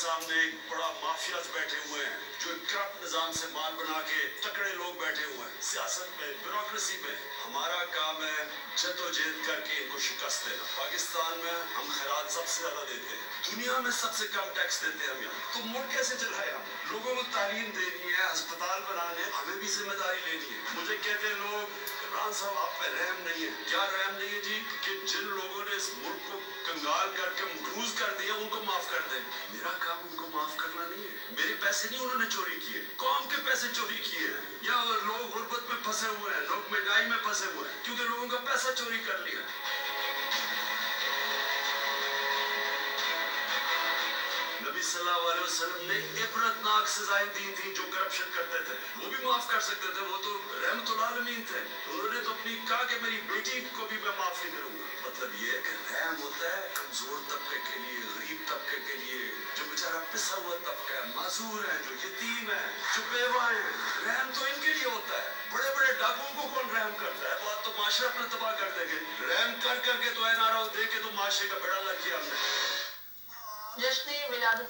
सामने एक बड़ा माफिया बैठे हुए हैं जो करप्ट निजाम से माल बना के तकड़े लोग बैठे हुए हैं सियासत में, ब्यूरोक्रेसी में। हमारा काम है जद्दोजहद करके इनको शिकस्त देना। पाकिस्तान में हम खैरात सबसे ज्यादा देते हैं, दुनिया में सबसे कम टैक्स देते हैं हम यहाँ। तो मुल्क कैसे चलाए हम? लोगों को तालीम देनी है, अस्पताल बनाने, हमें भी जिम्मेदारी लेनी है। मुझे कहते हैं लोग, इमरान साहब आप पे रहम नहीं है। क्या रहम नहीं है जी? कि जिन लोगों ने इस मुल्क को कंगाल करके मकरूज कर दिया उनको माफ कर दें। मेरा काम उनको माफ करना नहीं है। मेरे पैसे नहीं उन्होंने चोरी किए, कौम के पैसे चोरी किए हैं। या लोग गुर्बत में फंसे हुए हैं, लोग महंगाई में फंसे हुए हैं क्योंकि लोगों का पैसा चोरी कर लिया। नबी सल्लल्लाहु अलैहि वसल्लम ने इबरतनाक सजाएं दी थी जो करप्शन करते थे, वो भी माफ कर सकते थे, वो तो रहमतुल आलमीन थे। उन्होंने तो अपनी कहा कि मेरी बेटी को भी मैं माफ नहीं करूंगा। मतलब ये है कि रहम होता है कमजोर तबके के लिए, गरीब तबके के लिए, जो बेचारा पिसा हुआ तबका है, माजूर है, जो यतीम है, जो बेवा है। रहम तो इनके लिए होता है। बड़े बड़े डाकुओं को कौन रहम करता है? बात तो माशरा अपना तबाह कर देंगे। रहम कर करके तो नारा दे के तो माशरे का बेड़ा लग गया हमने। जश्न-ए-विलादत